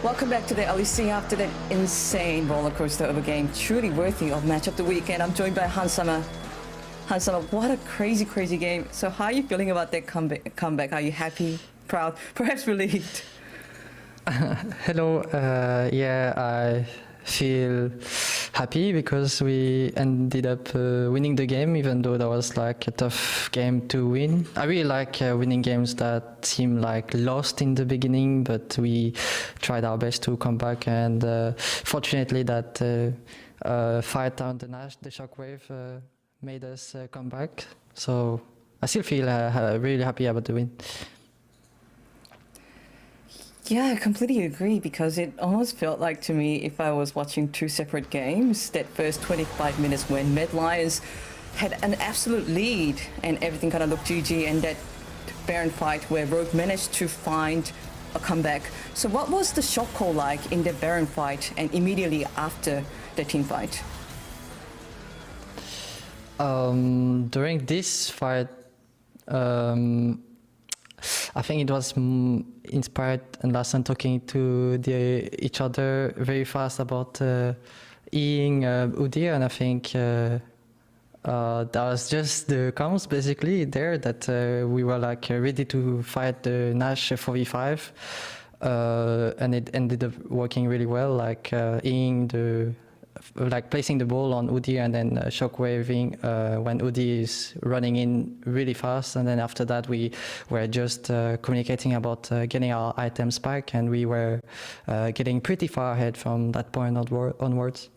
Welcome back to the LEC after that insane roller coaster of a game, truly worthy of match of the week. And I'm joined by Hans Sama. Hans Sama, what a crazy game. So how are you feeling about that comeback? Are you happy, proud, perhaps relieved? Hello. Yeah, I feel happy because we ended up winning the game, even though that was like a tough game to win. I really like winning games that seem like lost in the beginning, but we tried our best to come back. And fortunately, that fight on the shockwave made us come back. So I still feel really happy about the win. Yeah, I completely agree because it almost felt like to me if I was watching two separate games, that first 25 minutes when Mad Lions had an absolute lead and everything kind of looked GG, and that Baron fight where Rogue managed to find a comeback. So what was the shot call like in the Baron fight and immediately after the team fight? During this fight, I think it was inspired and Larsen talking to each other very fast about Eing Udyr, and I think that was just the comms basically there that we were like ready to fight the Nash 4v5, and it ended up working really well, like Eing placing the ball on Udyr and then shockwaving when Udyr is running in really fast, and then after that we were just communicating about getting our items back, and we were getting pretty far ahead from that point onwards.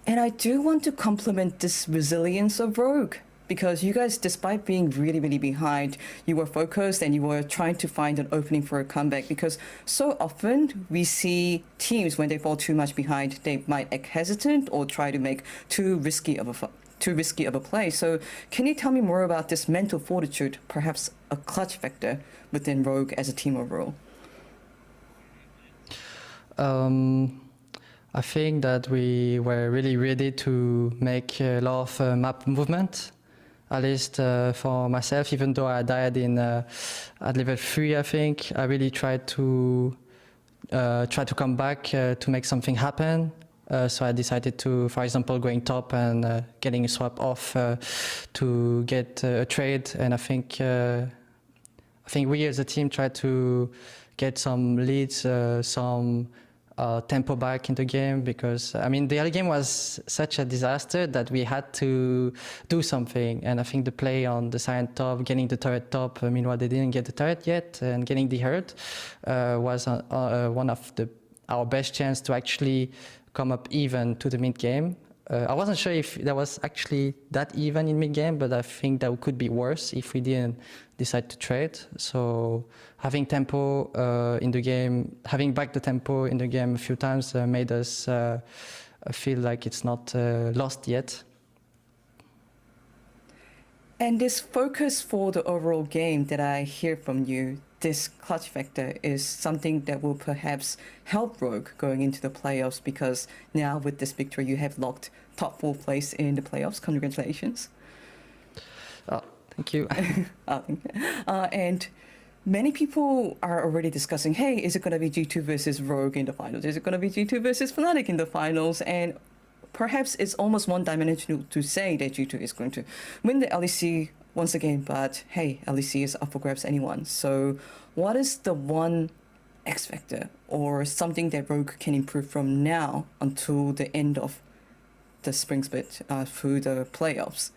And I do want to compliment this resilience of Rogue, because you guys, despite being really behind, you were focused and you were trying to find an opening for a comeback, because so often we see teams when they fall too much behind, they might act hesitant or try to make too risky of a play. So can you tell me more about this mental fortitude, perhaps a clutch factor within Rogue as a team overall? I think that we were really ready to make a lot of map movement. At least for myself, even though I died at level 3, I think I really tried to come back to make something happen. So I decided to, for example, going top and getting a swap off to get a trade. And I think we as a team tried to get some leads, some tempo back in the game, because I mean the early game was such a disaster that we had to do something. And I think the play on the silent top, getting the turret top, meanwhile they didn't get the turret yet, and getting the hurt was one of our best chance to actually come up even to the mid game. I wasn't sure if that was actually that even in mid game, but I think that could be worse if we didn't decide to trade. So having tempo in the game, having back the tempo in the game a few times made us feel like it's not lost yet. And this focus for the overall game that I hear from you, this clutch factor, is something that will perhaps help Rogue going into the playoffs, because now with this victory you have locked top 4 place in the playoffs. Congratulations. Oh, thank you. And many people are already discussing, hey, is it going to be G2 versus Rogue in the finals? Is it going to be G2 versus Fnatic in the finals? And perhaps it's almost one-dimensional to say that G2 is going to win the LEC once again, but hey, LEC is up for grabs anyone. So what is the one X factor or something that Rogue can improve from now until the end of the spring split through the playoffs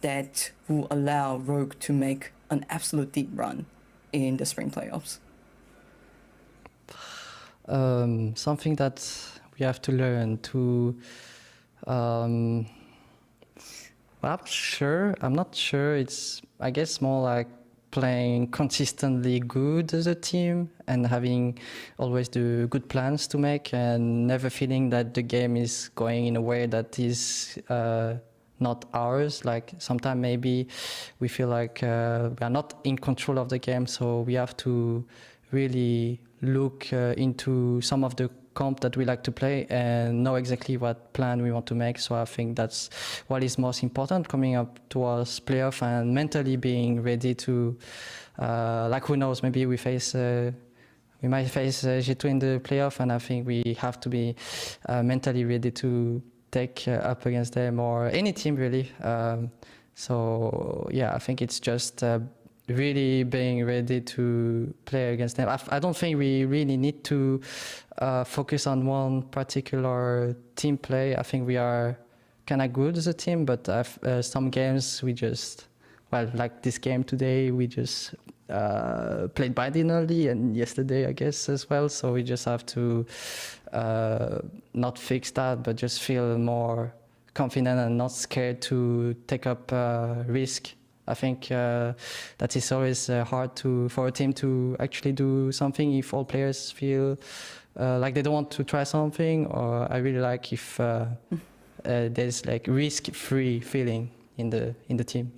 that will allow Rogue to make an absolute deep run in the spring playoffs? Something that we have to learn to I'm not sure. It's, I guess, more like playing consistently good as a team and having always the good plans to make, and never feeling that the game is going in a way that is not ours. Like sometimes maybe we feel like we are not in control of the game, so we have to really look into some of the comp that we like to play and know exactly what plan we want to make. So I think that's what is most important coming up towards playoff, and mentally being ready to, like who knows, maybe we face we might face G2 in the playoff, and I think we have to be mentally ready to take up against them or any team really. So yeah, I think it's just really being ready to play against them. I don't think we really need to focus on one particular team play. I think we are kind of good as a team, but some games we just, well, like this game today, we just played badly early, and yesterday I guess as well. So we just have to not fix that, but just feel more confident and not scared to take up risk. I think that is always hard for a team to actually do something if all players feel like they don't want to try something. Or I really like if there's like risk-free feeling in a team.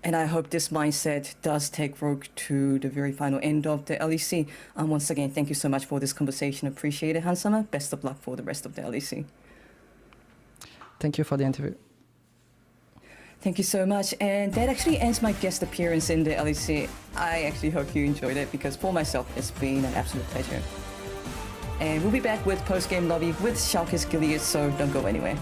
And I hope this mindset does take Rogue to the very final end of the LEC. Once again, thank you so much for this conversation. Appreciate it, Hans Sama. Best of luck for the rest of the LEC. Thank you for the interview. Thank you so much. And that actually ends my guest appearance in the LEC. I actually hope you enjoyed it, because for myself, it's been an absolute pleasure. And we'll be back with post-game lobby with Schalke's Gilead, so don't go anywhere.